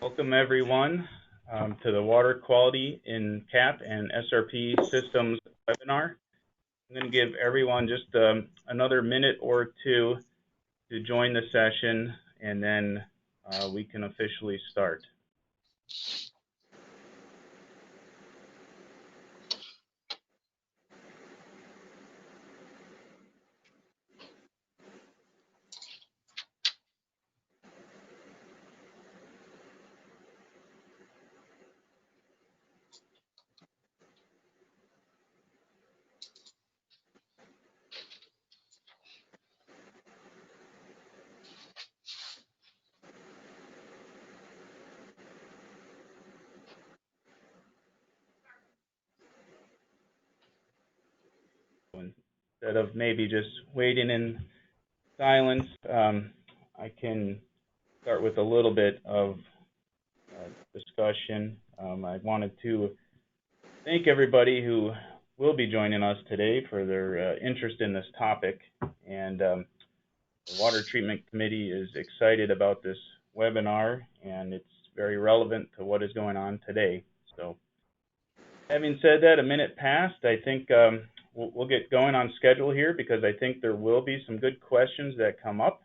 Welcome everyone to the Water Quality in CAP and SRP Systems webinar. I'm going to give everyone just another minute or two to join the session, and then we can officially start. Instead of maybe just waiting in silence, I can start with a little bit of discussion. I wanted to thank everybody who will be joining us today for their interest in this topic. And the Water Treatment Committee is excited about this webinar, and it's very relevant to what is going on today. So having said that, a minute passed. I think we'll get going on schedule here because I think there will be some good questions that come up.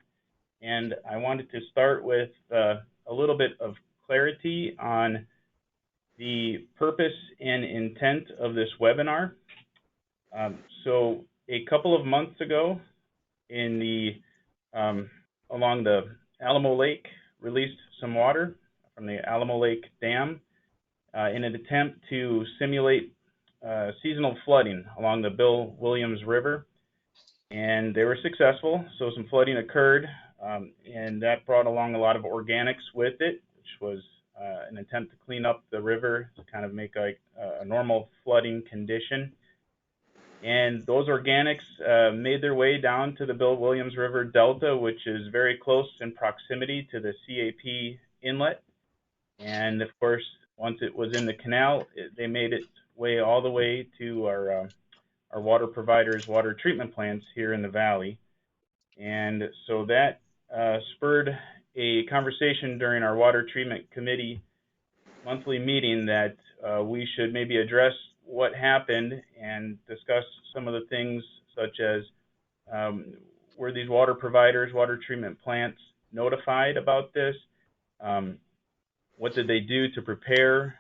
And I wanted to start with a little bit of clarity on the purpose and intent of this webinar. So a couple of months ago, in the along the Alamo Lake, released some water from the Alamo Lake Dam in an attempt to simulate seasonal flooding along the Bill Williams River, and they were successful. So some flooding occurred, and that brought along a lot of organics with it, which was an attempt to clean up the river to kind of make a normal flooding condition. And those organics made their way down to the Bill Williams River Delta, which is very close in proximity to the CAP inlet. And of course, once it was in the canal, they made its way all the way to our water providers' water treatment plants here in the valley. And so that spurred a conversation during our Water Treatment Committee monthly meeting that we should maybe address what happened and discuss some of the things such as were these water providers, water treatment plants notified about this? What did they do to prepare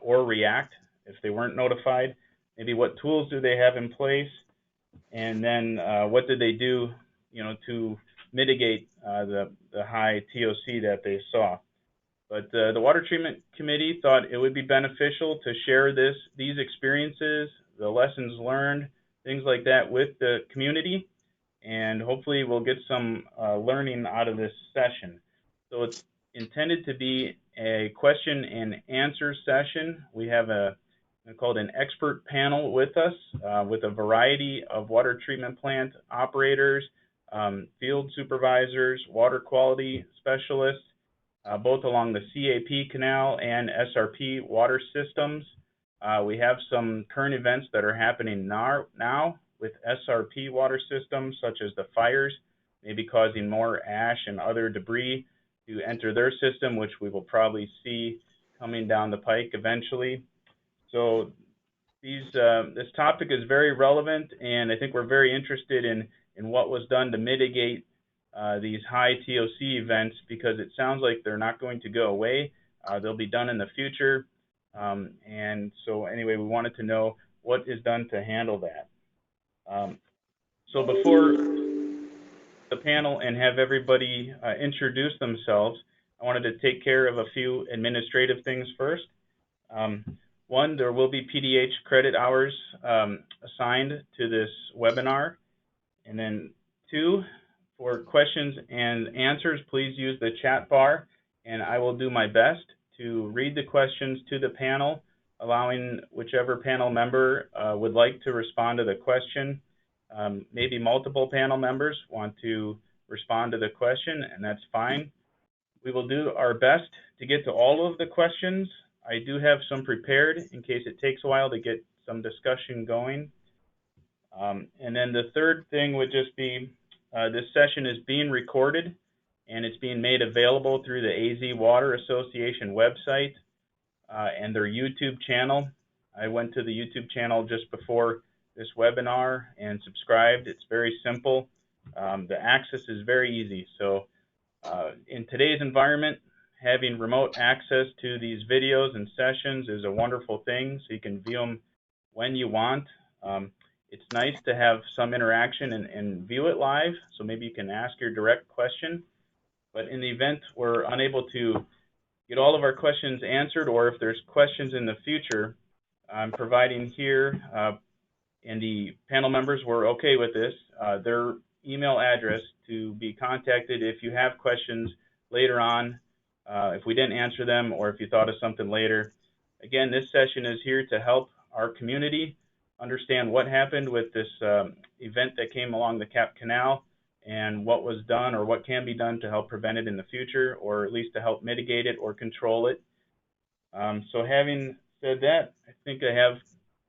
or react if they weren't notified? Maybe what tools do they have in place? And then what did they do to mitigate the high TOC that they saw? But the Water Treatment Committee thought it would be beneficial to share these experiences, the lessons learned, things like that with the community, and hopefully we'll get some learning out of this session. So it's intended to be a question and answer session. We have called an expert panel with us with a variety of water treatment plant operators, field supervisors, water quality specialists, both along the CAP canal and SRP water systems. We have some current events that are happening now with SRP water systems, such as the fires, maybe causing more ash and other debris to enter their system, which we will probably see coming down the pike eventually. So this topic is very relevant, and I think we're very interested in what was done to mitigate these high TOC events, because it sounds like they're not going to go away. They'll be done in the future. And so anyway, we wanted to know what is done to handle that. So before the panel and have everybody introduce themselves, I wanted to take care of a few administrative things first. One, there will be PDH credit hours assigned to this webinar. And then two, for questions and answers, please use the chat bar, and I will do my best to read the questions to the panel, allowing whichever panel member would like to respond to the question. Maybe multiple panel members want to respond to the question, and that's fine. We will do our best to get to all of the questions. I do have some prepared in case it takes a while to get some discussion going. And then the third thing would just be this session is being recorded, and it's being made available through the AZ Water Association website and their YouTube channel. I went to the YouTube channel just before this webinar and subscribed. It's very simple. The access is very easy. So in today's environment, having remote access to these videos and sessions is a wonderful thing, so you can view them when you want. It's nice to have some interaction and view it live, so maybe you can ask your direct question. But in the event we're unable to get all of our questions answered, or if there's questions in the future, I'm providing here, and the panel members were okay with this, their email address to be contacted if you have questions later on, if we didn't answer them or if you thought of something later. Again, this session is here to help our community understand what happened with this event that came along the Cap Canal and what was done or what can be done to help prevent it in the future, or at least to help mitigate it or control it. So having said that, I think I have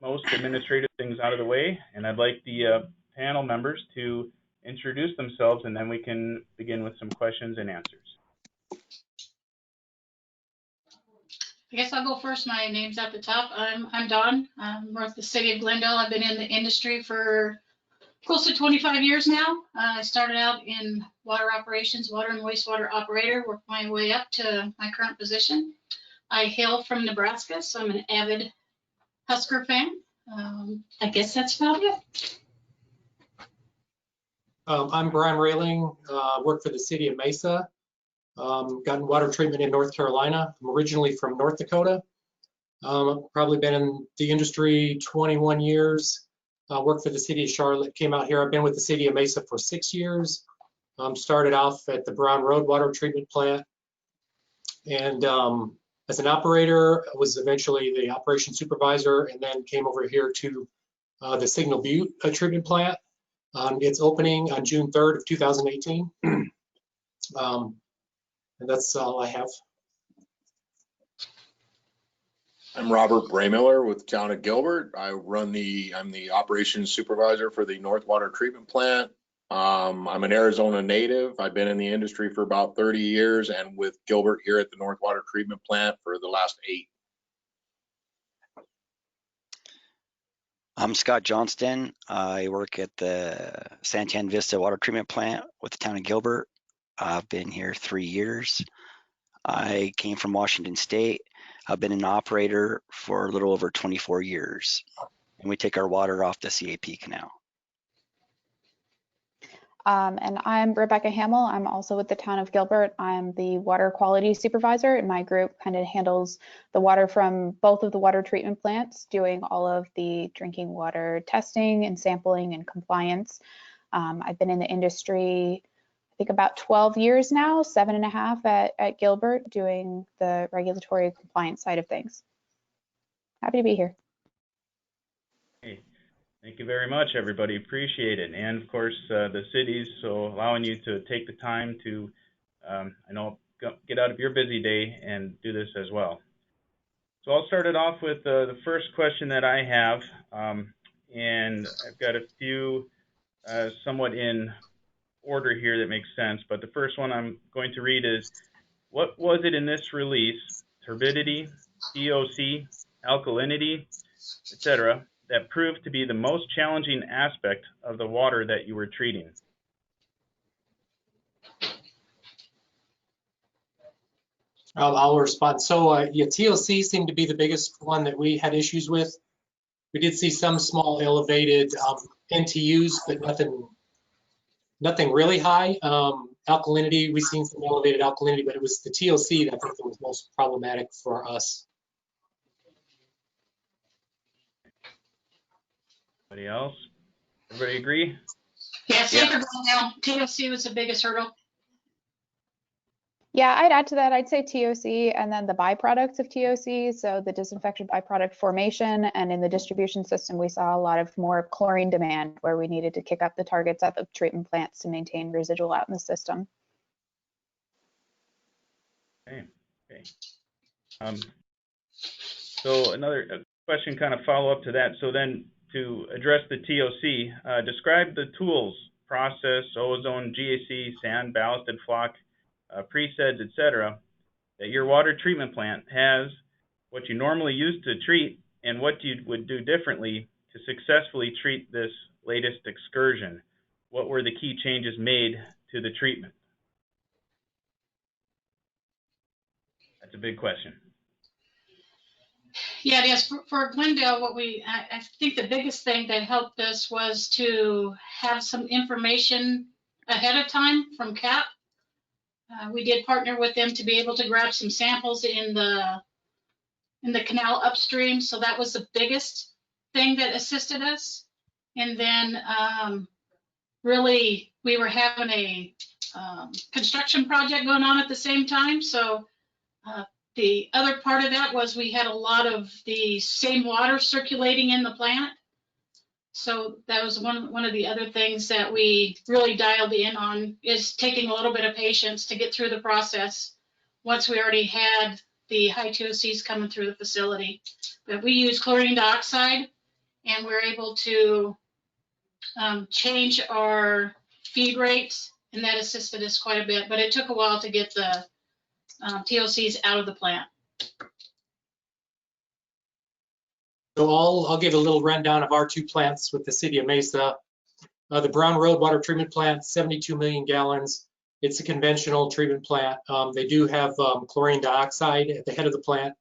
most administrative things out of the way, and I'd like the panel members to introduce themselves, and then we can begin with some questions and answers. I guess I'll go first. My name's at the top. I'm Dawn. I'm with the city of Glendale. I've been in the industry for close to 25 years now. I started out in water operations, water and wastewater operator, worked my way up to my current position. I hail from Nebraska, so I'm an avid Husker fan. I guess that's about it. I'm Brian Railing, work for the city of Mesa. Gotten water treatment in North Carolina. I'm originally from North Dakota. Probably been in the industry 21 years. Worked for the city of Charlotte, came out here. I've been with the city of Mesa for 6 years. Started off at the Brown Road water treatment plant. And as an operator, I was eventually the operations supervisor, and then came over here to the Signal Butte treatment plant. It's opening on June 3rd of 2018. And that's all I have. I'm Robert Braymiller with the town of Gilbert. I'm the operations supervisor for the North Water Treatment Plant. I'm an Arizona native. I've been in the industry for about 30 years and with Gilbert here at the North Water Treatment Plant for the last 8. I'm Scott Johnston. I work at the Santan Vista Water Treatment Plant with the town of Gilbert. I've been here 3 years. I came from Washington State. I've been an operator for a little over 24 years. And we take our water off the CAP canal. And I'm Rebecca Hamill. I'm also with the town of Gilbert. I'm the water quality supervisor, and my group kind of handles the water from both of the water treatment plants, doing all of the drinking water testing and sampling and compliance. I've been in the industry, I think about 12 years now, 7.5 at Gilbert, doing the regulatory compliance side of things. Happy to be here. Hey, thank you very much, everybody. Appreciate it. And of course, the cities, so allowing you to take the time to, I know, get out of your busy day and do this as well. So I'll start it off with the first question that I have, and I've got a few somewhat in order here that makes sense, but the first one I'm going to read is, what was it in this release, turbidity, TOC, alkalinity, etc., that proved to be the most challenging aspect of the water that you were treating? I'll respond. So yeah, TOC seemed to be the biggest one that we had issues with. We did see some small elevated NTUs, but nothing really high. Alkalinity, we've seen some elevated alkalinity, but it was the TOC that I think that was most problematic for us. Anybody else? Everybody agree? Yeah, same for now. TOC was the biggest hurdle. Yeah, I'd add to that. I'd say TOC and then the byproducts of TOC. So the disinfection byproduct formation, and in the distribution system, we saw a lot of more chlorine demand where we needed to kick up the targets at the treatment plants to maintain residual out in the system. Okay. So another question, kind of follow up to that. So then, to address the TOC, describe the tools, process, ozone, GAC, sand, ballasted flock, preseds, etc., that your water treatment plant has what you normally use to treat and what you would do differently to successfully treat this latest excursion. What were the key changes made to the treatment? That's a big question. Yeah, yes. For Glendale, I think the biggest thing that helped us was to have some information ahead of time from CAP. We did partner with them to be able to grab some samples in the canal upstream, so that was the biggest thing that assisted us. And then really we were having a construction project going on at the same time, so the other part of that was we had a lot of the same water circulating in the plant. So that was one of the other things that we really dialed in on, is taking a little bit of patience to get through the process once we already had the high TOCs coming through the facility. But we use chlorine dioxide, and we're able to change our feed rates, and that assisted us quite a bit. But it took a while to get the TOCs out of the plant. So I'll give a little rundown of our two plants with the city of Mesa. The Brown Road Water Treatment Plant, 72 million gallons. It's a conventional treatment plant. They do have chlorine dioxide at the head of the plant.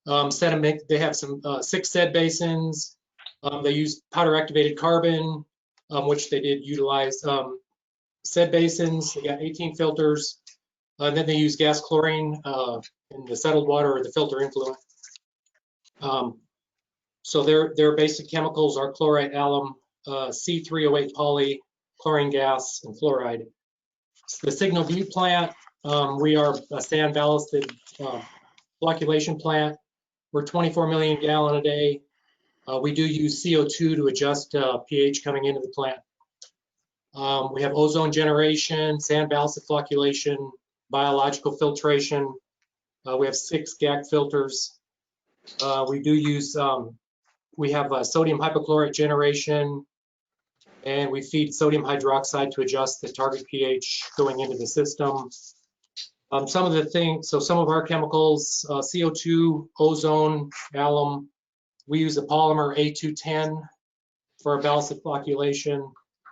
They have some 6 sed basins. They use powder activated carbon, which they did utilize. Sed basins, they got 18 filters. And then they use gas chlorine in the settled water or the filter influent. So their basic chemicals are chloride, alum, C308 poly, chlorine gas, and fluoride. The Signal Butte plant, we are a sand ballasted flocculation plant. We're 24 million gallon a day. We do use CO2 to adjust pH coming into the plant. We have ozone generation, sand ballasted flocculation, biological filtration. We have 6 GAC filters. We do use we have sodium hypochlorite generation, and we feed sodium hydroxide to adjust the target pH going into the system. Some of our chemicals, CO2, ozone, alum, we use a polymer A210 for our ballasted flocculation.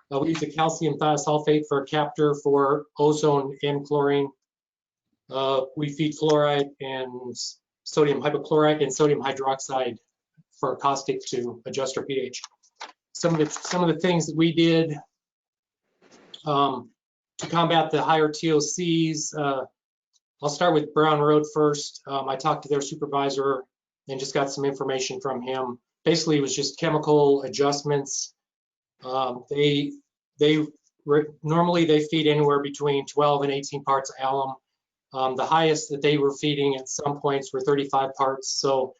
We use a calcium thiosulfate for a captor for ozone and chlorine. We feed fluoride and sodium hypochlorite and sodium hydroxide for caustic to adjust our pH. Some of the things that we did to combat the higher TOCs, I'll start with Brown Road first. I talked to their supervisor and just got some information from him. Basically, it was just chemical adjustments. Normally they feed anywhere between 12 and 18 parts of alum. The highest that they were feeding at some points were 35 parts. So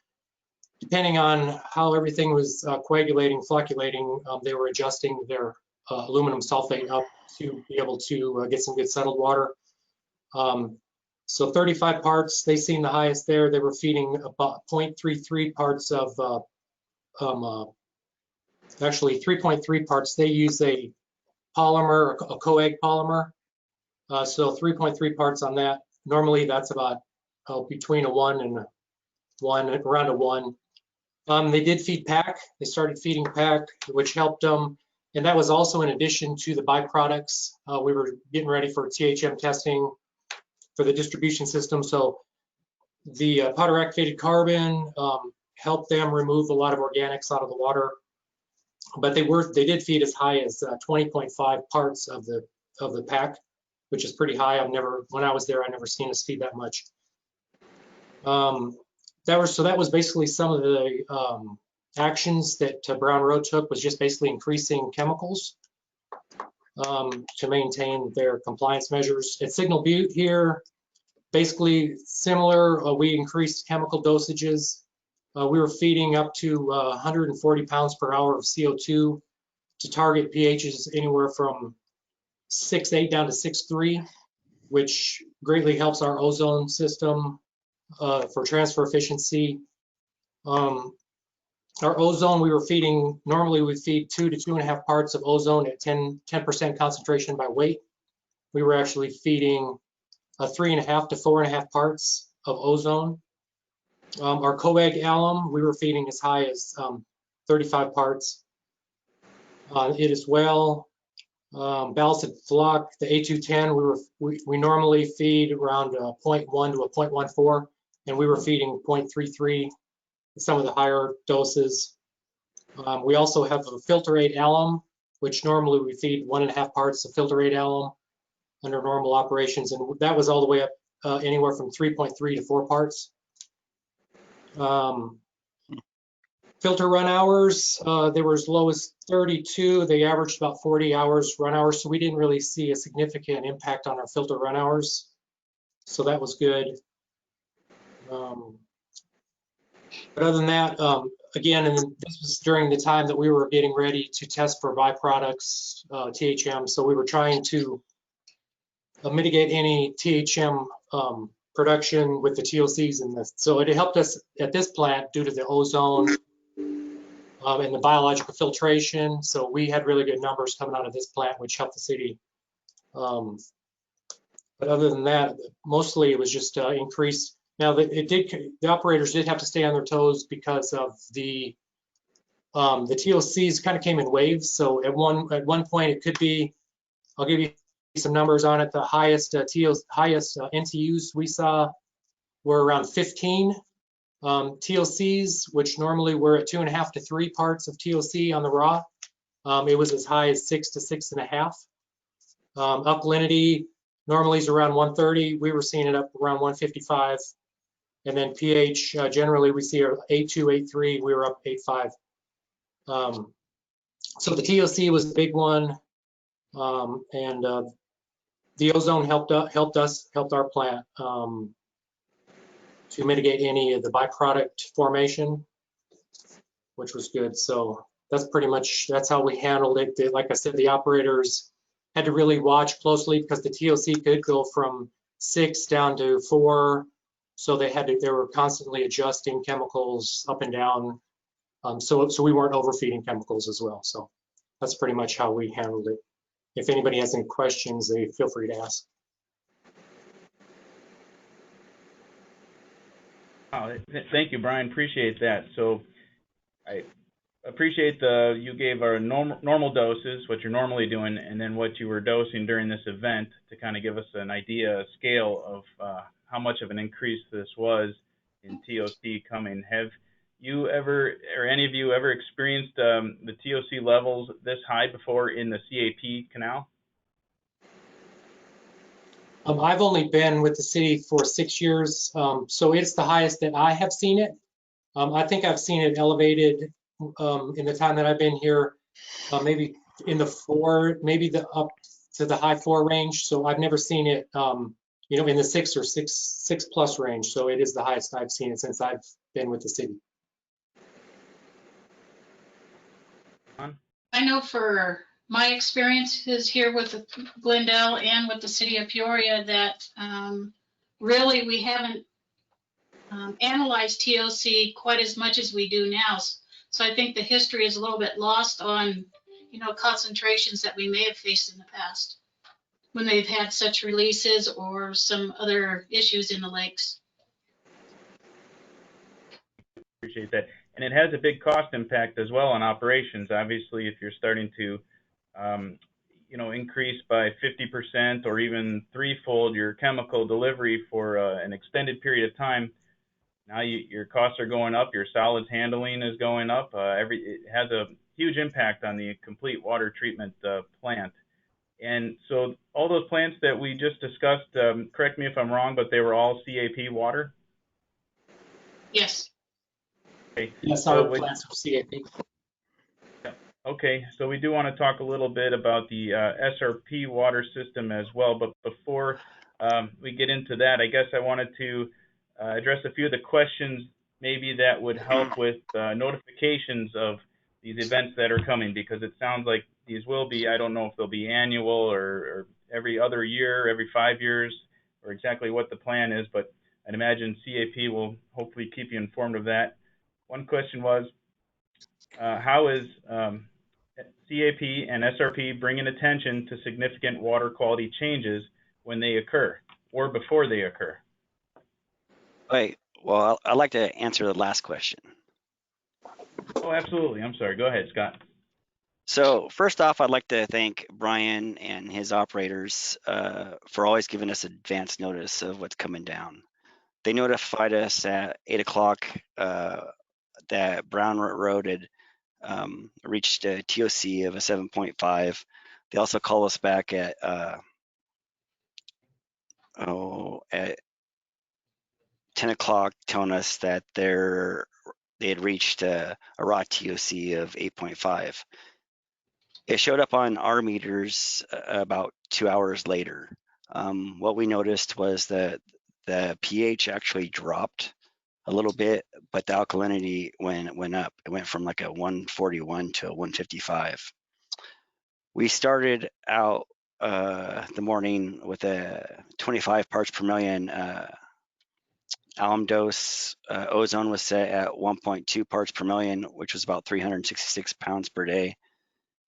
depending on how everything was coagulating, flocculating, they were adjusting their aluminum sulfate up to be able to get some good settled water. So 35 parts, they seen the highest there. They were feeding about 0.33 parts of, actually 3.3 parts. They use a polymer, a coag polymer. So 3.3 parts on that. Normally that's about between a 1 and around a 1. They did feed PAC. They started feeding PAC, which helped them. And that was also in addition to the byproducts. We were getting ready for THM testing for the distribution system. So the powder activated carbon helped them remove a lot of organics out of the water. But they did feed as high as 20.5 parts of the PAC, which is pretty high. When I was there, I never seen us feed that much. That was basically some of the actions that Brown Road took, was just basically increasing chemicals to maintain their compliance measures. At Signal Butte here, basically similar, we increased chemical dosages. We were feeding up to 140 pounds per hour of CO2 to target pHs anywhere from 6.8 down to 6.3, which greatly helps our ozone system for transfer efficiency. Our ozone, we were feeding, normally we feed 2 to 2.5 parts of ozone at 10% concentration by weight. We were actually feeding 3.5 to 4.5 parts of ozone. Our coag alum, we were feeding as high as 35 parts. It as well. Ballasted flock, the A210, we normally feed around 0.1 to a 0.14, and we were feeding 0.33, some of the higher doses. We also have a filtrate alum, which normally we feed 1.5 parts of filtrate alum under normal operations, and that was all the way up anywhere from 3.3 to 4 parts. Filter run hours, they were as low as 32. They averaged about 40 hours run hours, so we didn't really see a significant impact on our filter run hours. So that was good. But other than that, again, and this was during the time that we were getting ready to test for byproducts, THM. So we were trying to mitigate any THM production with the TOCs in this. So it helped us at this plant due to the ozone and the biological filtration. So we had really good numbers coming out of this plant, which helped the city. But other than that, mostly it was just increased. Now the operators did have to stay on their toes because of the TOCs kind of came in waves. So at one point it could be, I'll give you some numbers on it. The highest NTUs we saw were around 15 TOCs, which normally were at 2.5 to 3 parts of TOC on the raw. It was as high as 6 to 6.5. Alkalinity normally is around 130. We were seeing it up around 155. And then pH, generally we see 8.2, 8.3. We were up 8.5. So the TOC was a big one. And the ozone helped our plant to mitigate any of the byproduct formation, which was good. So that's pretty much, that's how we handled it. Like I said, the operators had to really watch closely because the TOC could go from 6 down to 4. So they were constantly adjusting chemicals up and down. So we weren't overfeeding chemicals as well. So that's pretty much how we handled it. If anybody has any questions, they feel free to ask. Oh, thank you, Brian. Appreciate that. So I appreciate you gave our normal doses, what you're normally doing, and then what you were dosing during this event to kind of give us an idea, a scale of how much of an increase this was in TOC coming. Have you ever, or any of you ever experienced the TOC levels this high before in the CAP canal? I've only been with the city for 6 years, so it's the highest that I have seen it. I think I've seen it elevated in the time that I've been here, maybe in the 4, maybe up to the high 4 range. So I've never seen it, in the 6 or 6 plus range. So it is the highest I've seen it since I've been with the city. I know for my experiences here with Glendale and with the city of Peoria that really we haven't analyzed TOC quite as much as we do now. So I think the history is a little bit lost on, concentrations that we may have faced in the past when they've had such releases or some other issues in the lakes. Appreciate that. And it has a big cost impact as well on operations. Obviously, if you're starting to, increase by 50% or even threefold your chemical delivery for an extended period of time, now your costs are going up, your solids handling is going up. It has a huge impact on the complete water treatment plant. And so all those plants that we just discussed, correct me if I'm wrong, but they were all CAP water? Yes. Okay. Yes, our plants are CAP. Okay, so we do want to talk a little bit about the SRP water system as well, but before we get into that, I guess I wanted to address a few of the questions maybe that would help with notifications of these events that are coming, because it sounds like these will be, I don't know if they'll be annual or every other year, every 5 years, or exactly what the plan is, but I'd imagine CAP will hopefully keep you informed of that. One question was, how is CAP and SRP bringing attention to significant water quality changes when they occur? or before they occur? Wait, well, I'd like to answer the last question. Oh, absolutely. I'm sorry. Go ahead, Scott. So first off, I'd like to thank Brian and his operators for always giving us advance notice of what's coming down. They notified us at 8 o'clock that Brown Road had reached a TOC of a 7.5. They also called us back at at 10 o'clock, telling us that they had reached a raw TOC of 8.5. It showed up on our meters about 2 hours later. What we noticed was that the pH actually dropped a little bit, but the alkalinity went up. It went from like a 141 to a 155. We started out the morning with a 25 parts per million alum dose. Ozone was set at 1.2 parts per million, which was about 366 pounds per day.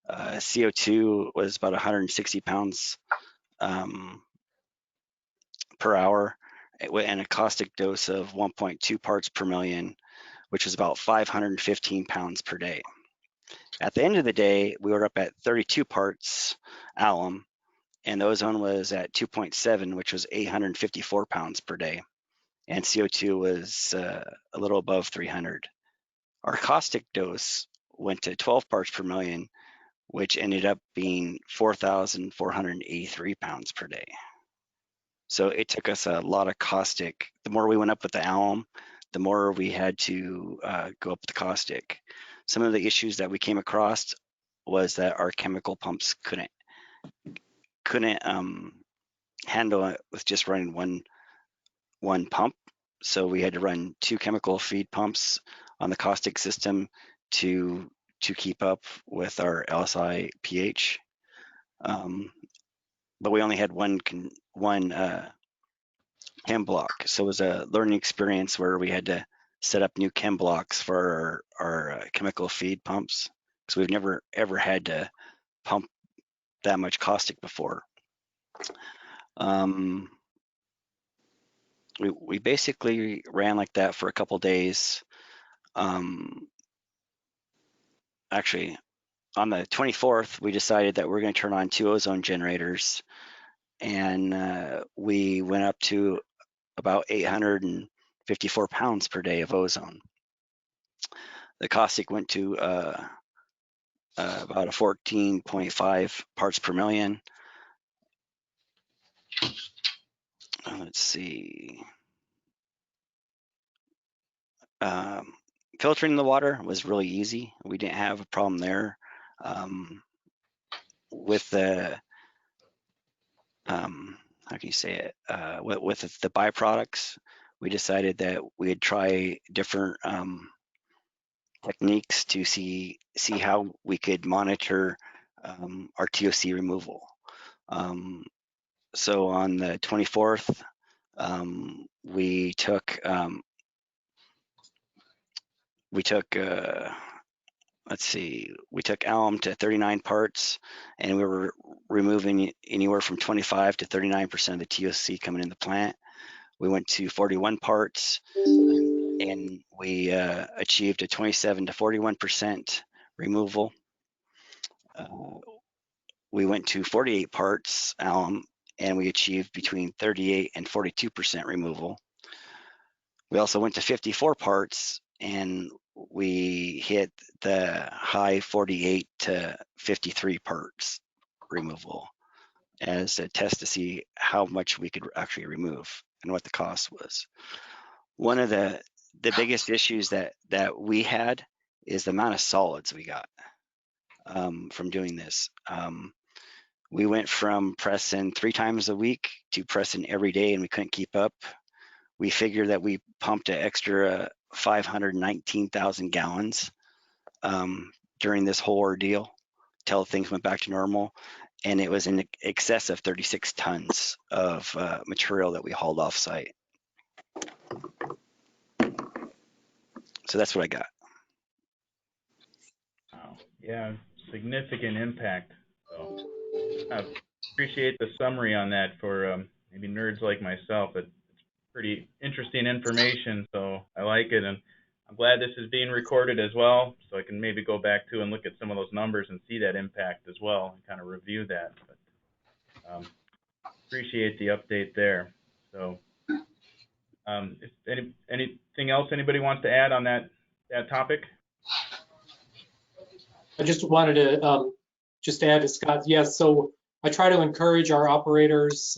CO2 was about 160 pounds per hour, and a caustic dose of 1.2 parts per million, which was about 515 pounds per day. At the end of the day, we were up at 32 parts alum, and the ozone was at 2.7, which was 854 pounds per day, and CO2 was a little above 300. Our caustic dose went to 12 parts per million, which ended up being 4,483 pounds per day. So it took us a lot of caustic. The more we went up with the alum, the more we had to go up with the caustic. Some of the issues that we came across was that our chemical pumps couldn't handle it with just running one pump. So we had to run 2 chemical feed pumps on the caustic system to keep up with our LSI pH. But we only had one chem block. So it was a learning experience where we had to set up new chem blocks for our chemical feed pumps, because we've never ever had to pump that much caustic before. We basically ran like that for a couple days. Actually, on the 24th, we decided that we're going to turn on 2 ozone generators, and we went up to about 854 pounds per day of ozone. The caustic went to about a 14.5 parts per million. Let's see. Filtering the water was really easy. We didn't have a problem there. With the how can you say it? With the byproducts, we decided that we'd try different techniques to see how we could monitor our TOC removal. So on the 24th, we took alum to 39 parts, and we were removing anywhere from 25 to 39% of the TOC coming in the plant. We went to 41 parts, and we achieved a 27 to 41% removal. We went to 48 parts alum, and we achieved between 38 and 42% removal. We also went to 54 parts, and we hit the high 48 to 53 parts removal as a test to see how much we could actually remove and what the cost was. One of the biggest issues that we had is the amount of solids we got from doing this. We went from pressing 3 times a week to pressing every day, and we couldn't keep up. We figured that we pumped an extra 519,000 gallons during this whole ordeal till things went back to normal, and it was in excess of 36 tons of material that we hauled off site. So that's what I got. Wow. Yeah, significant impact. So I appreciate the summary on that for maybe nerds like myself, it's pretty interesting information, so I like it, and I'm glad this is being recorded as well, so I can maybe go back to and look at some of those numbers and see that impact as well, and kind of review that. But appreciate the update there. So, if anything else anybody wants to add on that topic? I just wanted to just add to Scott. Yes, so I try to encourage our operators,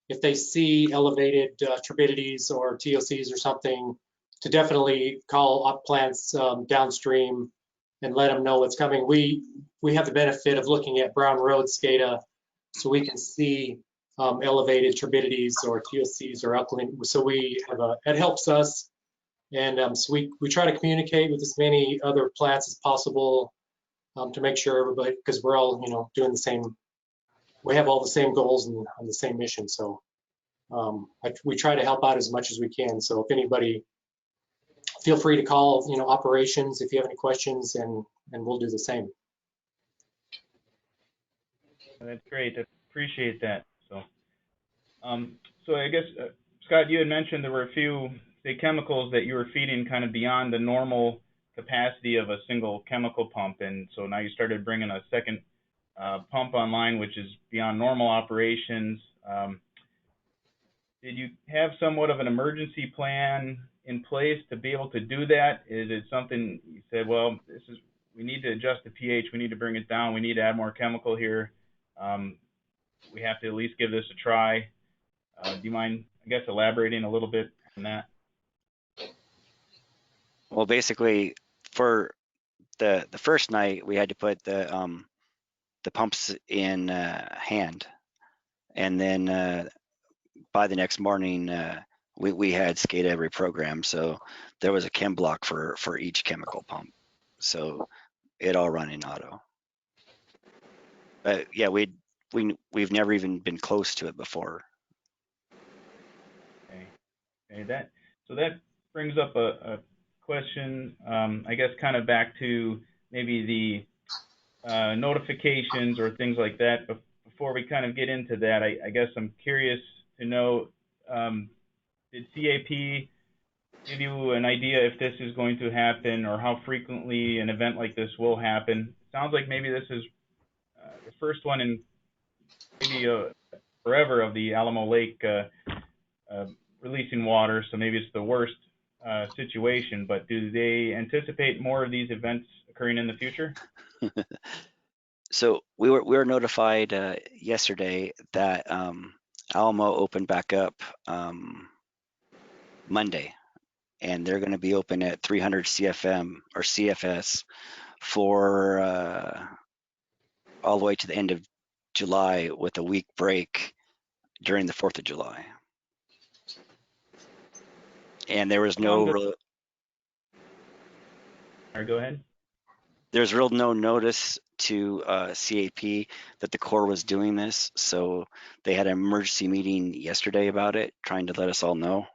if they see elevated turbidities or TOCs or something, to definitely call up plants downstream and let them know what's coming. We have the benefit of looking at Brown Road SCADA, so we can see elevated turbidities or TOCs or alkaline. So we have it helps us, and so we try to communicate with as many other plants as possible to make sure everybody, because we're all doing the same. We have all the same goals and on the same mission. So we try to help out as much as we can. So if anybody, feel free to call operations if you have any questions, and we'll do the same. That's great. I appreciate that. So, so I guess Scott, you had mentioned there were a few, say, chemicals that you were feeding kind of beyond the normal capacity of a single chemical pump, and so now you started bringing a second pump online, which is beyond normal operations. Did you have somewhat of an emergency plan in place to be able to do that? Is it something you said, well, we need to adjust the pH, we need to bring it down, we need to add more chemical here, we have to at least give this a try? Do you mind, I guess, elaborating a little bit on that? Well, basically, for the first night, we had to put the pumps in hand, and then by the next morning, we had SCADA reprogrammed, so there was a chem block for each chemical pump, so it all run in auto. But yeah, we've never even been close to it before. Okay, that brings up a question, I guess, kind of back to maybe the notifications or things like that. But before we kind of get into that, I guess I'm curious to know, did CAP give you an idea if this is going to happen or how frequently an event like this will happen? It sounds like maybe this is the first one in maybe forever of the Alamo Lake releasing water, so maybe it's the worst situation, but do they anticipate more of these events occurring in the future? So we were notified yesterday that Alamo opened back up Monday, and they're going to be open at 300 CFM or CFS for all the way to the end of July, with a week break during the 4th of July. And there was no real... Go ahead. There's no notice to CAP that the Corps was doing this, so they had an emergency meeting yesterday about it, trying to let us all know,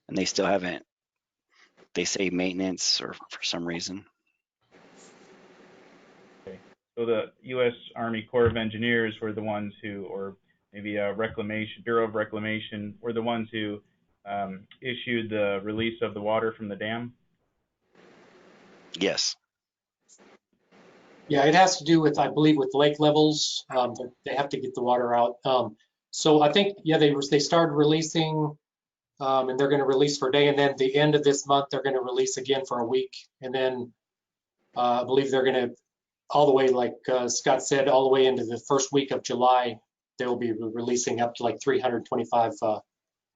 and they still haven't. They say maintenance or for some reason. Okay. So the U.S. Army Corps of Engineers were the ones who, or maybe Bureau of Reclamation, were the ones who issued the release of the water from the dam? Yes. Yeah, it has to do with, I believe, with lake levels. They have to get the water out. So I think, yeah, they started releasing, and they're going to release for a day, and then the end of this month they're going to release again for a week, and then I believe they're going to all the way, like Scott said, all the way into the first week of July. They'll be releasing up to like 325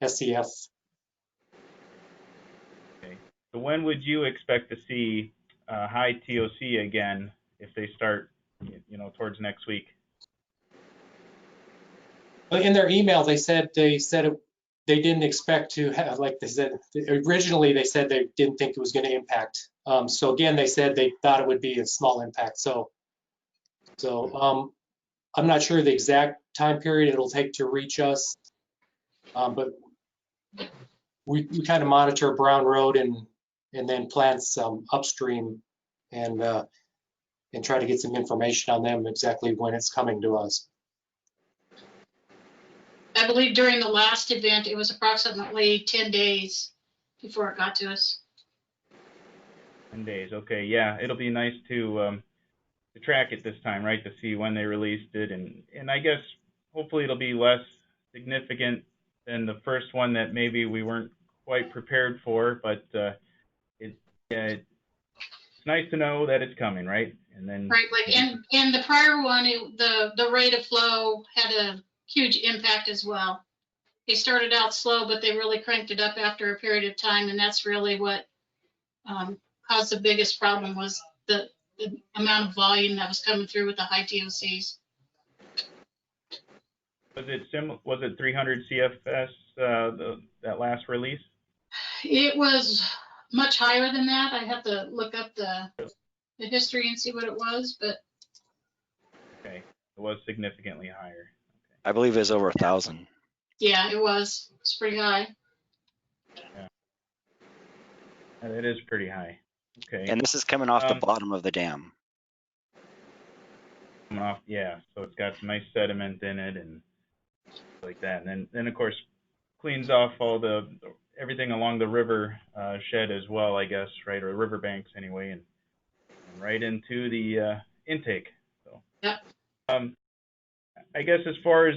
SCF. Okay. So when would you expect to see high TOC again if they start, towards next week? In their email, they said they didn't expect to have, like they said, originally they said they didn't think it was going to impact. So again, they said they thought it would be a small impact. So I'm not sure the exact time period it'll take to reach us, but we kind of monitor Brown Road and then plants upstream and try to get some information on them exactly when it's coming to us. I believe during the last event, it was approximately 10 days before it got to us. 10 days. Okay, yeah, it'll be nice to track it this time, right? To see when they released it, and I guess hopefully it'll be less significant than the first one that maybe we weren't quite prepared for. But it's nice to know that it's coming, right? And then right, like and the prior one, the rate of flow had a huge impact as well. They started out slow, but they really cranked it up after a period of time, and that's really what caused the biggest problem was the amount of volume that was coming through with the high TOCs. Was it 300 CFS that last release? It was much higher than that. I have to look up the history and see what it was, but okay, it was significantly higher. Okay. I believe it was over 1,000. yeah, it was. It's pretty high. Yeah, it is pretty high. Okay. And this is coming off the bottom of the dam. Coming off, yeah. So it's got some nice sediment in it and like that, and then of course cleans off all everything along the river shed as well, I guess, right, or river banks anyway, and right into the intake. So, yep. I guess as far as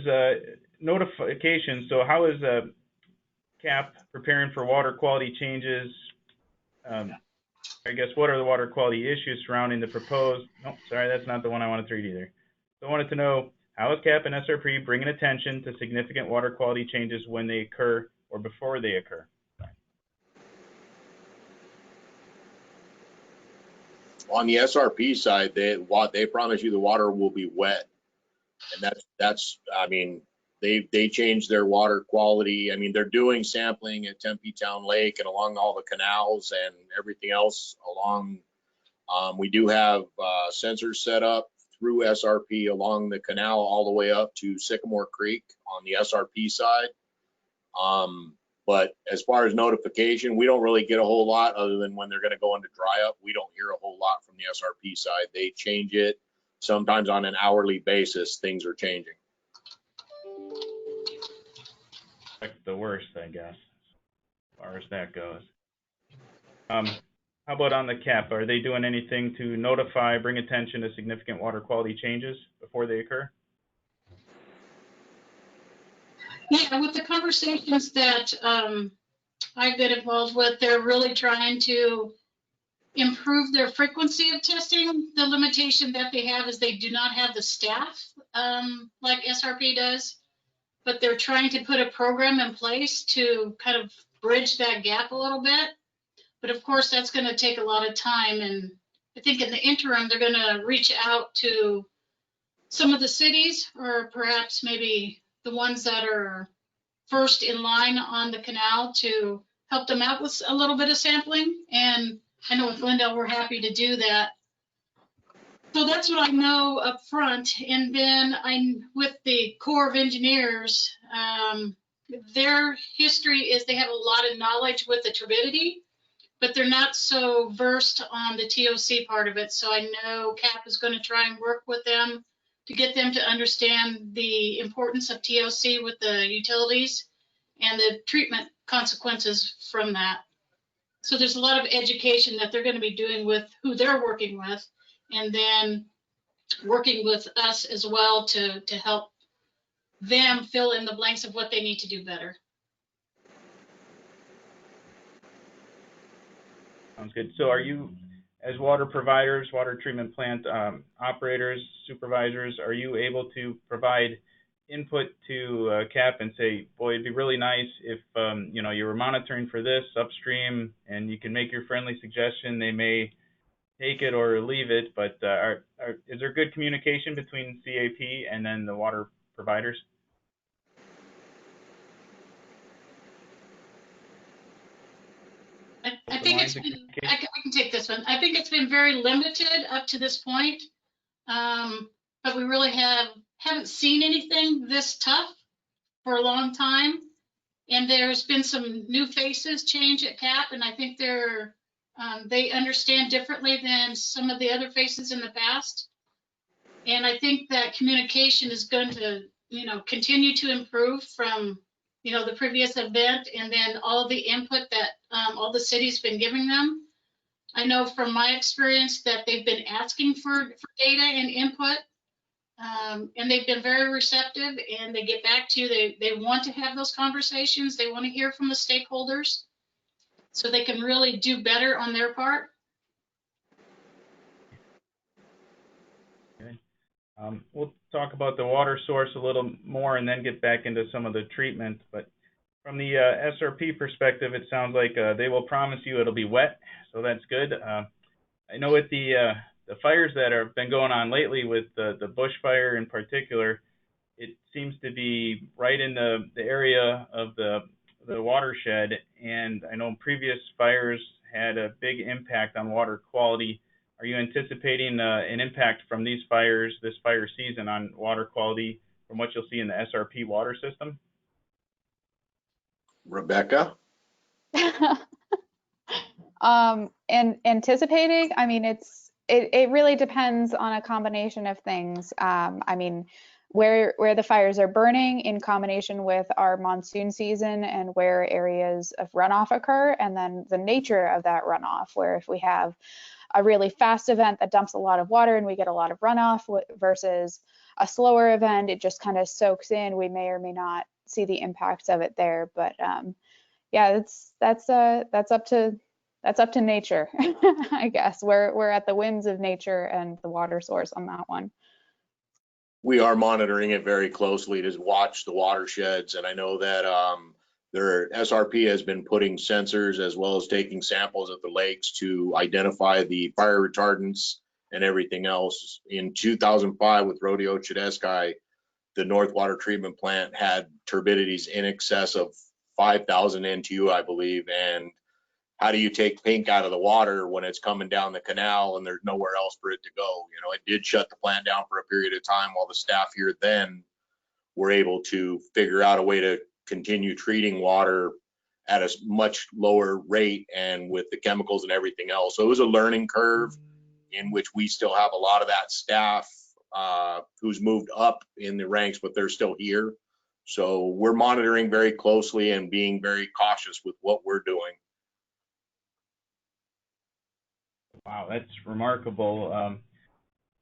notification, so how is CAP preparing for water quality changes? I guess what are the water quality issues surrounding the proposed? No, sorry, that's not the one I wanted to read either. So I wanted to know, how is CAP and SRP bringing attention to significant water quality changes when they occur or before they occur? On the SRP side, they promise you the water will be wet, and that's I mean, they changed their water quality. I mean, they're doing sampling at Tempe Town Lake and along all the canals and everything else along. We do have sensors set up through SRP along the canal all the way up to Sycamore Creek on the SRP side. But as far as notification, we don't really get a whole lot other than when they're going to go into dry up. We don't hear a whole lot from the SRP side. They change it sometimes on an hourly basis. Things are changing. Like the worst, I guess, as far as that goes. How about on the CAP? Are they doing anything to notify, bring attention to significant water quality changes before they occur? Yeah, with the conversations that I've been involved with, they're really trying to improve their frequency of testing. The limitation that they have is they do not have the staff like SRP does, but they're trying to put a program in place to kind of bridge that gap a little bit. But of course, that's going to take a lot of time. And I think in the interim, they're going to reach out to some of the cities, or perhaps maybe the ones that are first in line on the canal, to help them out with a little bit of sampling. And I know with Glendale, we're happy to do that. So that's what I know up front. And then I'm with the Corps of Engineers. Their history is they have a lot of knowledge with the turbidity, but they're not so versed on the TOC part of it. So I know CAP is going to try and work with them to get them to understand the importance of TOC with the utilities and the treatment consequences from that. So there's a lot of education that they're going to be doing with who they're working with, and then working with us as well to help them fill in the blanks of what they need to do better. Sounds good. So are you, as water providers, water treatment plant operators, supervisors, are you able to provide input to CAP and say, boy, it'd be really nice if you know, you were monitoring for this upstream and you can make your friendly suggestion? They may take it or leave it, but is there good communication between CAP and then the water providers? I think it's been, I can take this one. I think it's been very limited up to this point, but we really haven't seen anything this tough for a long time. And there's been some new faces change at CAP, and I think they understand differently than some of the other faces in the past. And I think that communication is going to continue to improve from, the previous event, and then all the input that all the city's been giving them. I know from my experience that they've been asking for data and input, and they've been very receptive, and they get back to you. They want to have those conversations. They want to hear from the stakeholders so they can really do better on their part. Okay. We'll talk about the water source a little more and then get back into some of the treatment. But from the SRP perspective, it sounds like they will promise you it'll be wet, so that's good. I know with the fires that have been going on lately, with the bushfire in particular, it seems to be right in the area of the watershed, and I know previous fires had a big impact on water quality. Are you anticipating an impact from these fires, this fire season, on water quality from what you'll see in the SRP water system? Rebecca? And anticipating, I mean, it really depends on a combination of things. I mean, where the fires are burning in combination with our monsoon season and where areas of runoff occur, and then the nature of that runoff, where if we have a really fast event that dumps a lot of water and we get a lot of runoff versus a slower event, it just kind of soaks in, we may or may not see the impacts of it there. But yeah, that's up to nature. I guess we're at the whims of nature and the water source on that one. We are monitoring it very closely to watch the watersheds, and I know that their SRP has been putting sensors as well as taking samples at the lakes to identify the fire retardants and everything else. In 2005, with Rodeo Chedeschi, the North Water Treatment Plant had turbidities in excess of 5,000 NTU, I believe. And how do you take pink out of the water when it's coming down the canal and there's nowhere else for it to go? It did shut the plant down for a period of time while the staff here then were able to figure out a way to continue treating water at a much lower rate and with the chemicals and everything else. So it was a learning curve in which we still have a lot of that staff who's moved up in the ranks, but they're still here. So we're monitoring very closely and being very cautious with what we're doing. Wow, that's remarkable.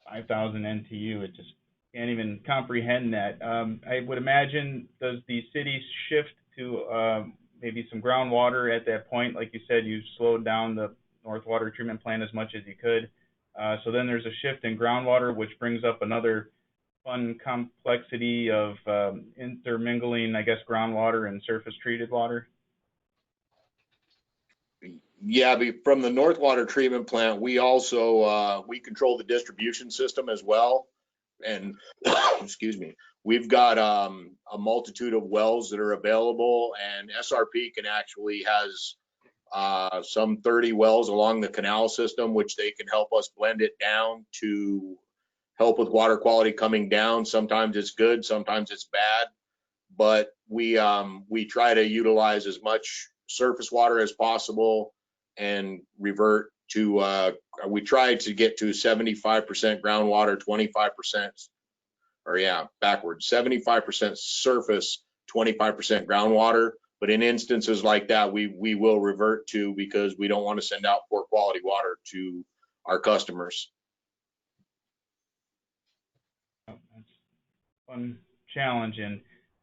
5,000 NTU, it just can't even comprehend that. I would imagine, does the city shift to maybe some groundwater at that point? Like you said, you slowed down the North Water Treatment Plant as much as you could. So then there's a shift in groundwater, which brings up another fun complexity of intermingling, I guess, groundwater and surface treated water. Yeah, from the North Water Treatment Plant, we also we control the distribution system as well. And excuse me, we've got a multitude of wells that are available, and SRP has some 30 wells along the canal system, which they can help us blend it down to help with water quality coming down. Sometimes it's good, sometimes it's bad, but we try to utilize as much surface water as possible and revert to we try to get to 75% groundwater, 25%, or yeah, backwards, 75% surface, 25% groundwater. But in instances like that, we will revert to, because we don't want to send out poor quality water to our customers. That's a fun challenge, and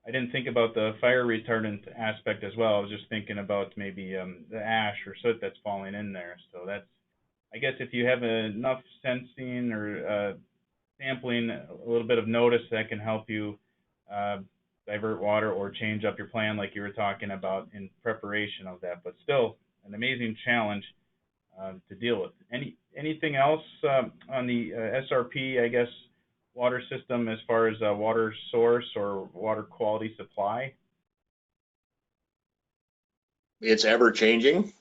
I didn't think about the fire retardant aspect as well. I was just thinking about maybe the ash or soot that's falling in there. So that's, I guess, if you have enough sensing or sampling, a little bit of notice, that can help you divert water or change up your plan like you were talking about in preparation of that. But still, an amazing challenge to deal with. Anything else on the SRP, I guess, water system as far as water source or water quality supply? It's ever changing.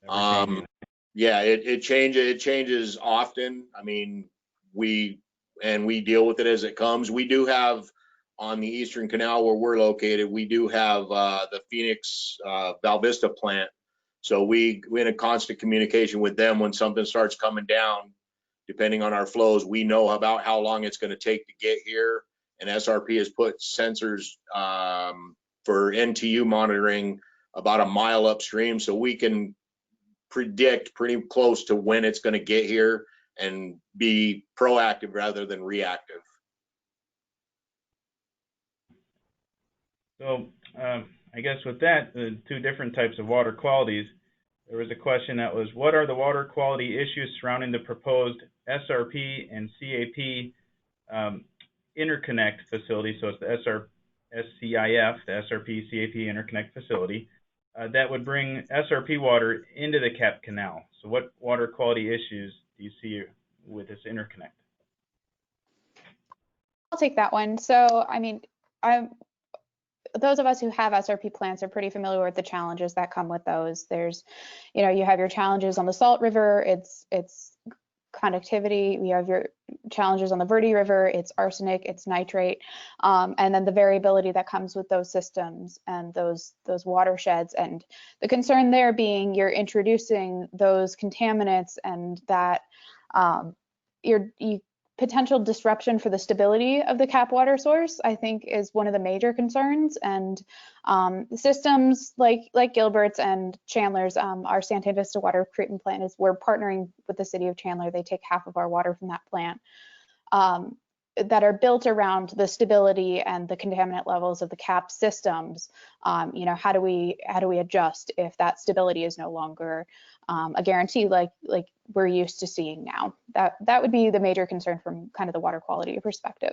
Yeah, it changes often. I mean, we deal with it as it comes. We do have, on the Eastern Canal where we're located, we do have the Phoenix Val Vista plant. So we're in a constant communication with them when something starts coming down. Depending on our flows, we know about how long it's going to take to get here, and SRP has put sensors for NTU monitoring about a mile upstream, so we can predict pretty close to when it's going to get here and be proactive rather than reactive. So I guess with that, the two different types of water qualities, there was a question that was, what are the water quality issues surrounding the proposed SRP and CAP interconnect facility? So it's the SCIF, the SRP CAP interconnect facility, that would bring SRP water into the Cap Canal. So what water quality issues do you see with this interconnect? I'll take that one. So, I mean, those of us who have SRP plants are pretty familiar with the challenges that come with those. There's, you have your challenges on the Salt River, it's conductivity. You have your challenges on the Verde River, it's arsenic, it's nitrate, and then the variability that comes with those systems and those watersheds. And the concern there being you're introducing those contaminants and that you potential disruption for the stability of the cap water source, I think, is one of the major concerns. And systems like Gilbert's and Chandler's, our Santa Vista water treatment plant, we're partnering with the city of Chandler. They take half of our water from that plant, that are built around the stability and the contaminant levels of the cap systems. How do we adjust if that stability is no longer a guarantee like we're used to seeing now? That would be the major concern from kind of the water quality perspective.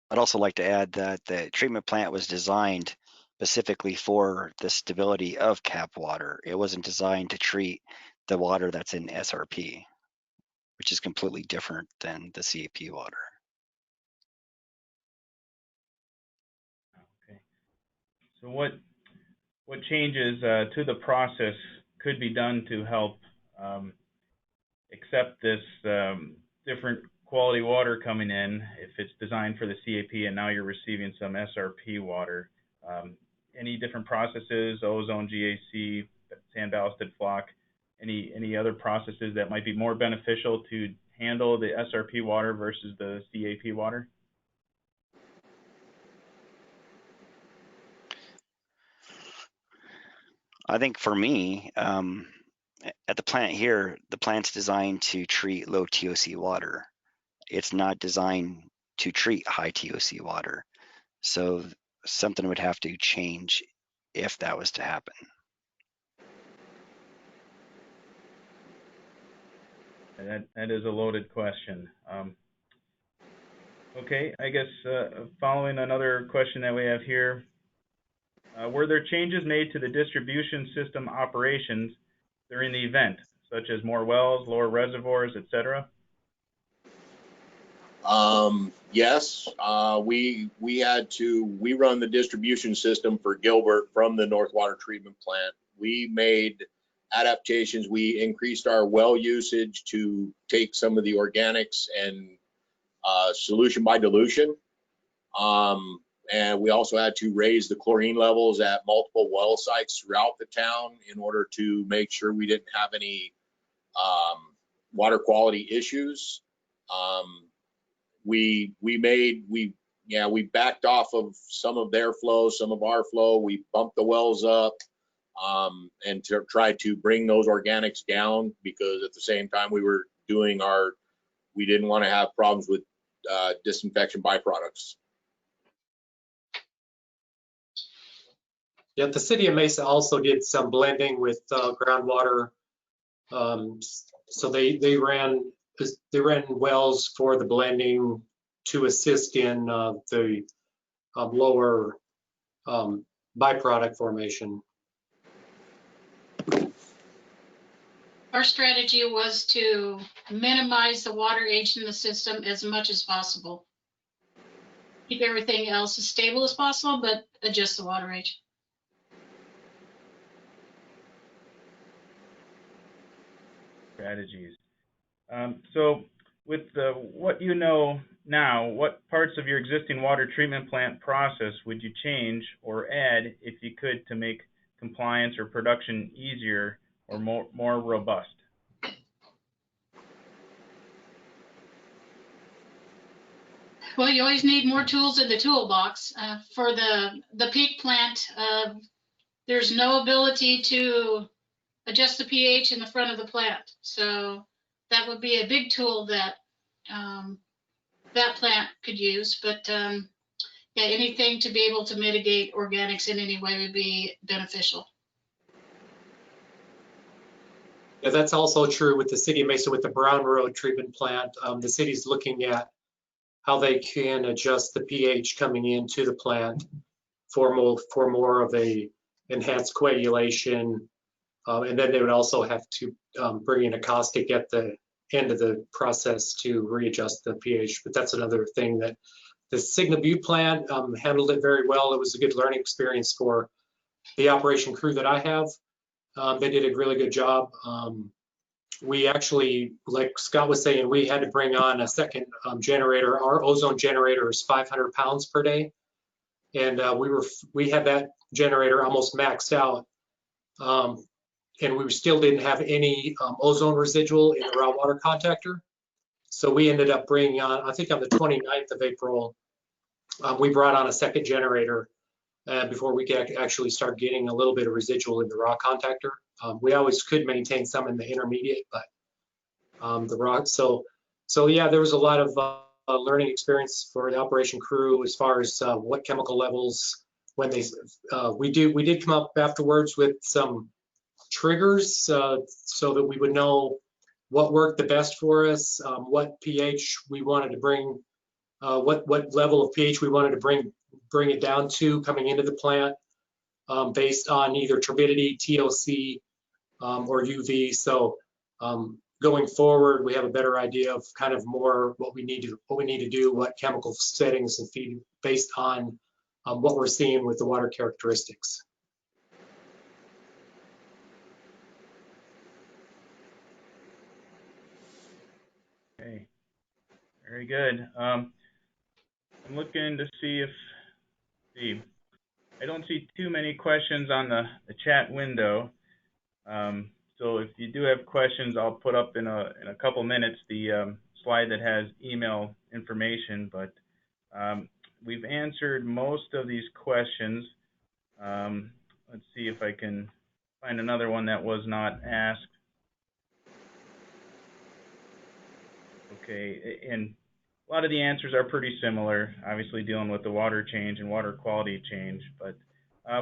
I'd also like to add that the treatment plant was designed specifically for the stability of cap water. It wasn't designed to treat the water that's in SRP, which is completely different than the CAP water. Okay. So what changes to the process could be done to help accept this different quality water coming in if it's designed for the CAP and now you're receiving some SRP water? Any different processes, ozone, GAC, sand ballasted flock, any other processes that might be more beneficial to handle the SRP water versus the CAP water? I think for me, at the plant here, the plant's designed to treat low TOC water. It's not designed to treat high TOC water. So something would have to change if that was to happen. That is a loaded question. Okay, I guess following another question that we have here, were there changes made to the distribution system operations during the event, such as more wells, lower reservoirs, etc.? Yes, we run the distribution system for Gilbert from the North Water Treatment Plant. We made adaptations. We increased our well usage to take some of the organics and solution by dilution. And we also had to raise the chlorine levels at multiple well sites throughout the town in order to make sure we didn't have any water quality issues. We backed off of some of their flow, some of our flow. We bumped the wells up and tried to bring those organics down, because at the same time we didn't want to have problems with disinfection byproducts. Yeah, the city of Mesa also did some blending with groundwater. So they ran wells for the blending to assist in the lower byproduct formation. Our strategy was to minimize the water age in the system as much as possible. Keep everything else as stable as possible, but adjust the water age. Strategies. So with what you know now, what parts of your existing water treatment plant process would you change or add if you could to make compliance or production easier or more robust? Well, you always need more tools in the toolbox. For the peak plant, there's no ability to adjust the pH in the front of the plant. So that would be a big tool that that plant could use. But yeah, anything to be able to mitigate organics in any way would be beneficial. Yeah, that's also true with the city of Mesa with the Brown Road treatment plant. The city's looking at how they can adjust the pH coming into the plant for more of a enhanced coagulation. And then they would also have to bring in a caustic at the end of the process to readjust the pH. But that's another thing that the Signa Butte plant handled it very well. It was a good learning experience for the operation crew that I have. They did a really good job. We actually, like Scott was saying, we had to bring on a second generator. Our ozone generator is 500 pounds per day. And we had that generator almost maxed out. And we still didn't have any ozone residual in the raw water contactor. So we ended up bringing on, I think on the 29th of April, we brought on a second generator before we could actually start getting a little bit of residual in the raw contactor. We always could maintain some in the intermediate, but the raw, so yeah, there was a lot of learning experience for the operation crew as far as what chemical levels, when they, we did come up afterwards with some triggers so that we would know what worked the best for us, what pH we wanted to bring, what level of pH we wanted to bring it down to coming into the plant, based on either turbidity, TOC, or UV. So going forward, we have a better idea of kind of more what we need to do, what chemical settings and feed based on what we're seeing with the water characteristics. Okay, very good. I'm looking to see if I don't see too many questions on the chat window. So if you do have questions, I'll put up in a couple minutes the slide that has email information. But we've answered most of these questions. Let's see if I can find another one that was not asked. Okay, and a lot of the answers are pretty similar, obviously dealing with the water change and water quality change. But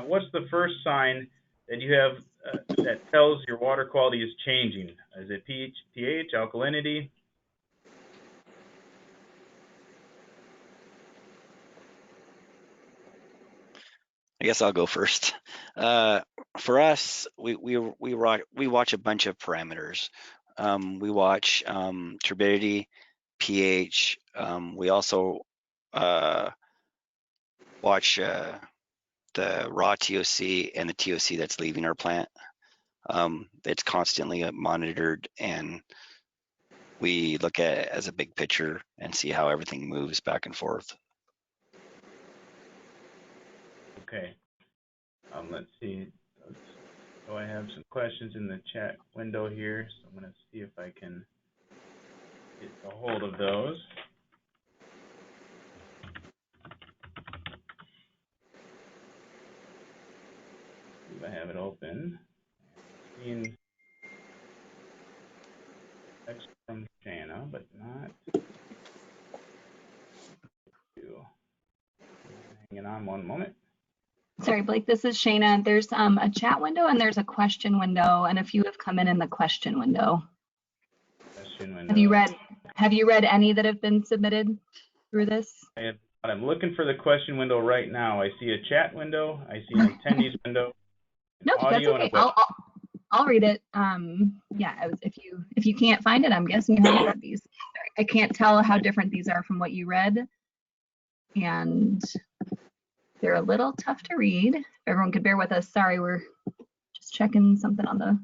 what's the first sign that you have that tells your water quality is changing? Is it pH, alkalinity? I guess I'll go first. For us, we watch a bunch of parameters. We watch turbidity, pH. We also watch the raw TOC and the TOC that's leaving our plant. It's constantly monitored, and we look at it as a big picture and see how everything moves back and forth. Okay. Let's see. So I have some questions in the chat window here, so I'm going to see if I can get a hold of those. See if I have it open. Seeing text from Shanna, but not you. Hanging on one moment. Sorry, Blake, this is Shayna. There's a chat window and there's a question window, and a few have come in the question window. Question window. Have you read any that have been submitted through this? I'm looking for the question window right now. I see a chat window. I see an attendees window. Nope, that's okay. I'll read it. Yeah, if you can't find it, I'm guessing you haven't read these. Sorry, I can't tell how different these are from what you read, and they're a little tough to read. If everyone could bear with us. Sorry, we're just checking something on the.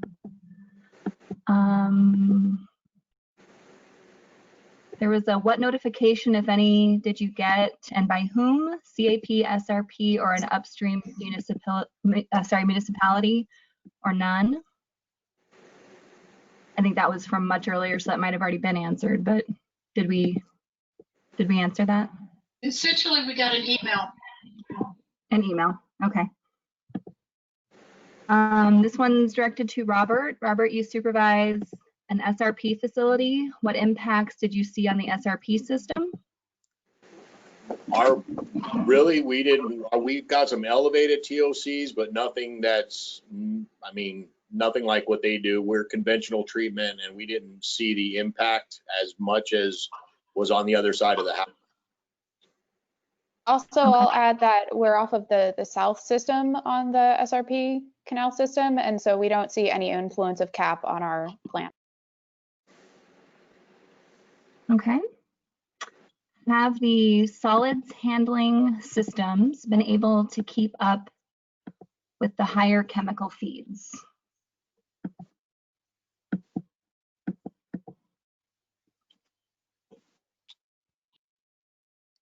There was a what notification, if any, did you get and by whom? CAP, SRP, or an upstream municipality, or none? I think that was from much earlier, so that might have already been answered, but did we answer that? Essentially, we got an email. An email, okay. This one's directed to Robert. Robert, you supervise an SRP facility. What impacts did you see on the SRP system? We got some elevated TOCs, but nothing that's, I mean, nothing like what they do. We're conventional treatment, and we didn't see the impact as much as was on the other side of the house. Also, I'll add that we're off of the south system on the SRP canal system, and so we don't see any influence of CAP on our plant. Okay. Have the solids handling systems been able to keep up with the higher chemical feeds?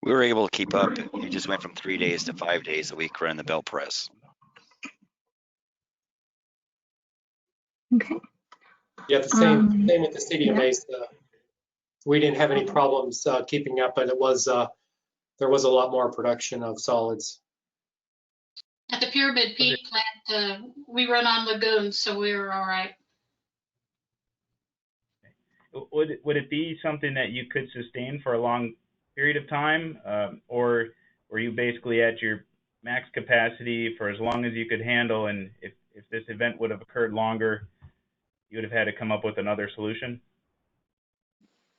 We were able to keep up. You just went from 3 days to 5 days a week running the belt press. Okay. Yeah, the same with the city of yeah. Mesa. We didn't have any problems keeping up, but it was there was a lot more production of solids. At the Pyramid Peak plant, we run on lagoons, so we were all right. Would it be something that you could sustain for a long period of time, or were you basically at your max capacity for as long as you could handle, and if this event would have occurred longer, you would have had to come up with another solution?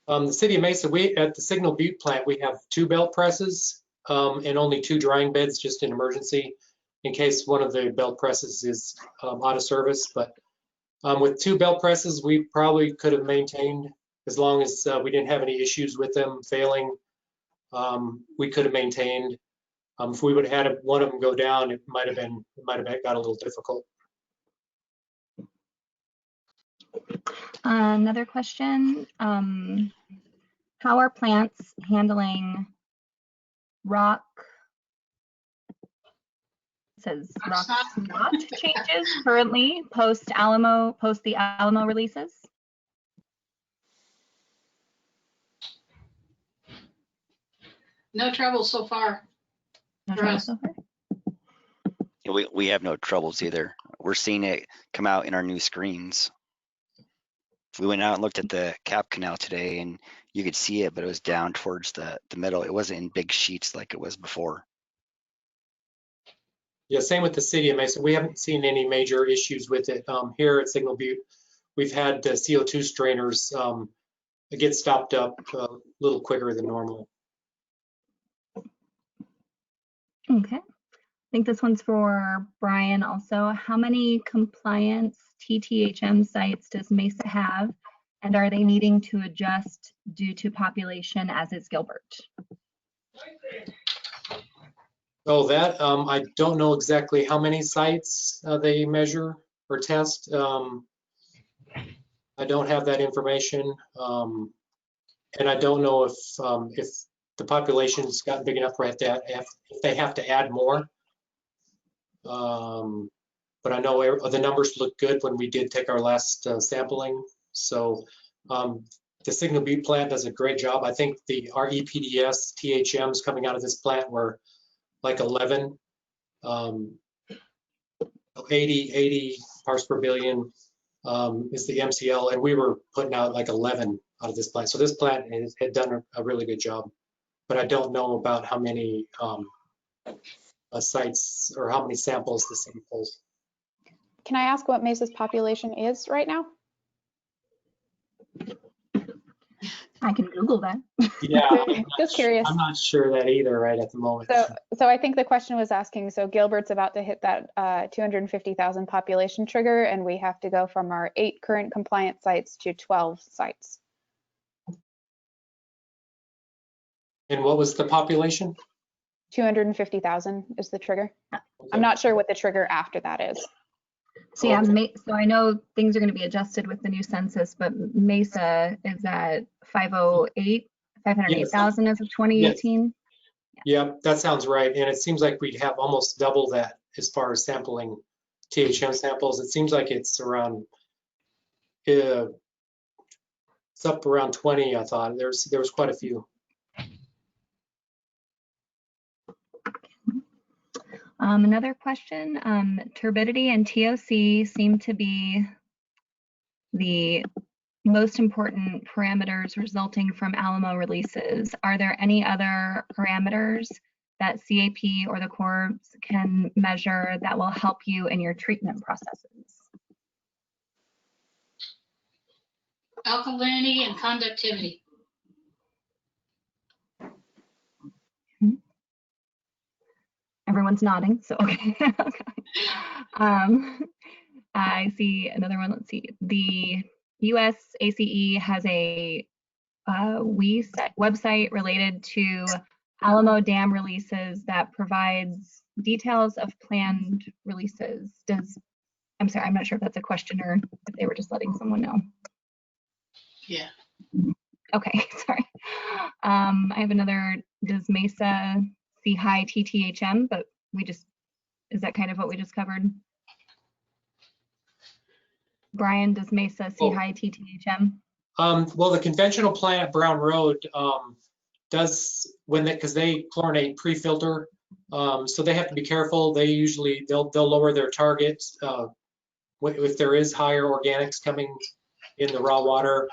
The city of Mesa, at the Signal Butte plant, we have 2 belt presses and only 2 drying beds just in emergency in case one of the belt presses is out of service. But with 2 belt presses, we probably could have maintained, as long as we didn't have any issues with them failing, we could have maintained. If we would have had one of them go down, it might have got a little difficult. Another question, how are plants handling rock, it says rock slot changes currently post the Alamo releases? No trouble so far. No trouble so far? We have no troubles either. We're seeing it come out in our new screens. We went out and looked at the Cap Canal today, and you could see it, but it was down towards the middle. It wasn't in big sheets like it was before. Yeah, same with the city of Mesa. We haven't seen any major issues with it. Here at Signal Butte, we've had CO2 strainers get stopped up a little quicker than normal. Okay. I think this one's for Brian also. How many compliance TTHM sites does Mesa have, and are they needing to adjust due to population, as is Gilbert? Oh, that I don't know exactly how many sites they measure or test. I don't have that information, and I don't know if the population's gotten big enough if they have to add more. But I know the numbers look good when we did take our last sampling. So the Signal Butte plant does a great job. I think our EPDS THMs coming out of this plant were like 11, 80 parts per billion is the MCL, and we were putting out like 11 out of this plant. So this plant had done a really good job, but I don't know about how many sites or how many samples the city pulls. Can I ask what Mesa's population is right now? I can Google that. Yeah, just curious. I'm not sure that either right at the moment. So I think the question was asking, so Gilbert's about to hit that 250,000 population trigger, and we have to go from our 8 current compliant sites to 12 sites. And what was the population? 250,000 is the trigger. Okay. I'm not sure what the trigger after that is. So yeah, so I know things are going to be adjusted with the new census, but Mesa is at 508,000 as of 2018. Yes. Yeah, that sounds right. And it seems like we'd have almost double that as far as sampling THM samples. It seems like it's around, it's up around 20, I thought. There was quite a few. Another question, turbidity and TOC seem to be the most important parameters resulting from Alamo releases. Are there any other parameters that CAP or the Corps can measure that will help you in your treatment processes? Alkalinity and conductivity. Everyone's nodding, so okay. I see another one. Let's see. The US ACE has a website related to Alamo Dam releases that provides details of planned releases. I'm sorry, I'm not sure if that's a question or if they were just letting someone know. Yeah. Okay, sorry. I have another, does Mesa see high TTHM, but is that kind of what we just covered? Brian, does Mesa see high TTHM? Well, the conventional plant at Brown Road does, because they chlorinate pre-filter, so they have to be careful. They'll lower their targets if there is higher organics coming in the raw water.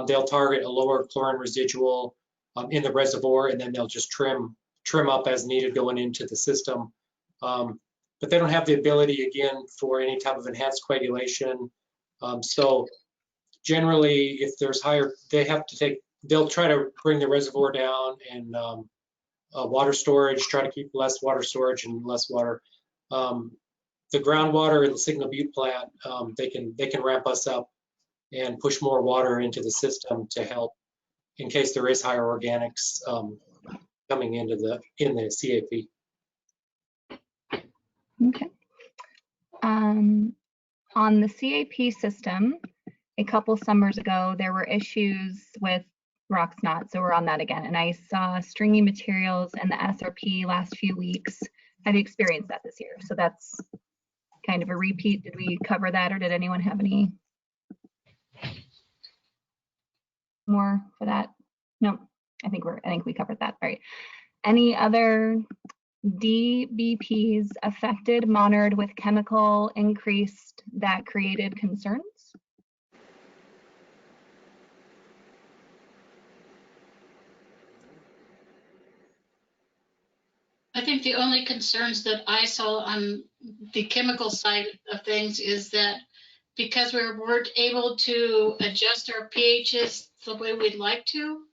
They'll target a lower chlorine residual in the reservoir, and then they'll just trim up as needed going into the system. But they don't have the ability, again, for any type of enhanced coagulation. So generally, if there's higher, they'll try to bring the reservoir down and water storage, try to keep less water storage and less water. The groundwater in the Signal Butte plant, they can ramp us up and push more water into the system to help in case there is higher organics coming in the CAP. Okay. On the CAP system, a couple summers ago, there were issues with rock snot, so we're on that again. And I saw stringy materials in the SRP last few weeks. Have you experienced that this year? So that's kind of a repeat. Did we cover that, or did anyone have any more for that? No, I think we covered that. All right. Any other DBPs affected, monitored with chemical increased that created concerns? I think the only concerns that I saw on the chemical side of things is that because we weren't able to adjust our pHs the way we'd like to,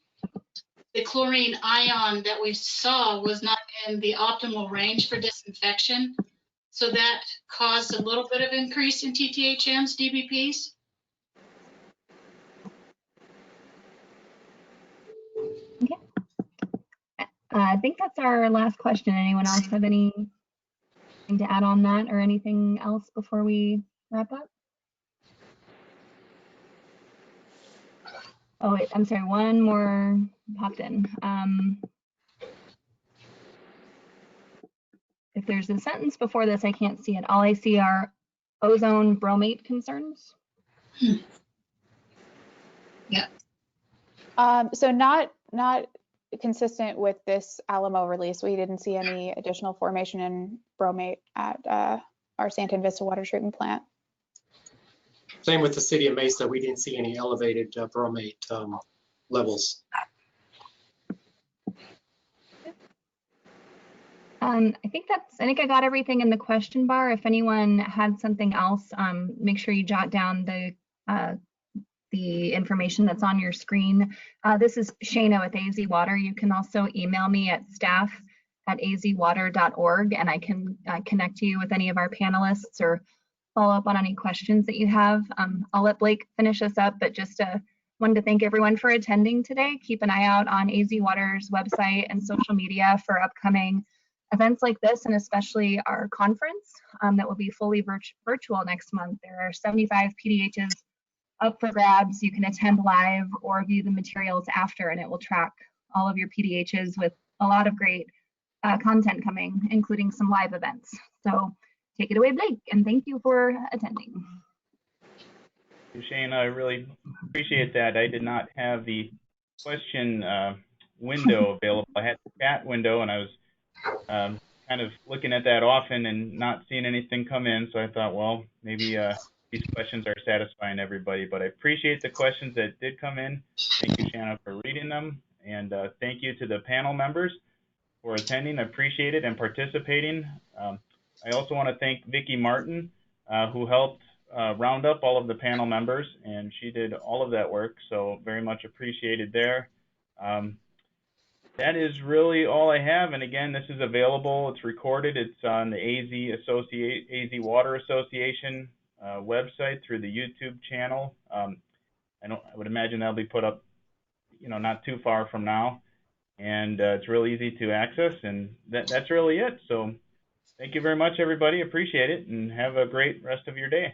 the chlorine ion that we saw was not in the optimal range for disinfection. So that caused a little bit of increase in TTHMs, DBPs. Okay. I think that's our last question. Anyone else have anything to add on that or anything else before we wrap up? Oh, wait, I'm sorry, one more popped in. If there's a sentence before this, I can't see it. All I see are ozone bromate concerns. Yeah. So not consistent with this Alamo release. We didn't see any additional formation in bromate at our Santan Vista water treatment plant. Same with the city of Mesa. We didn't see any elevated bromate levels. I think I got everything in the question bar. If anyone had something else, make sure you jot down the information that's on your screen. This is Shana with AZ Water. You can also email me at staff@azwater.org, and I can connect you with any of our panelists or follow up on any questions that you have. I'll let Blake finish us up, but just wanted to thank everyone for attending today. Keep an eye out on AZ Water's website and social media for upcoming events like this, and especially our conference that will be fully virtual next month. There are 75 PDHs up for grabs. You can attend live or view the materials after, and it will track all of your PDHs with a lot of great content coming, including some live events. So take it away, Blake, and thank you for attending. Thank you, Shane. I really appreciate that. I did not have the question window available. I had the chat window, and I was kind kind of looking at that often and not seeing anything come in. So I thought, well, maybe these questions are satisfying everybody. But I appreciate the questions that did come in. Thank you, Shanna, for reading them. And thank you to the panel members for attending. I appreciate it and participating. I also want to thank Vicki Martin, who helped round up all of the panel members, and she did all of that work, so very much appreciated there. That is really all I have, and again, this is available. It's recorded. It's on the AZ Water Association website through the YouTube channel. I would imagine that'll be put up, not too far from now, and it's real easy to access, and that's really it. So thank you very much, everybody. Appreciate it, and have a great rest of your day.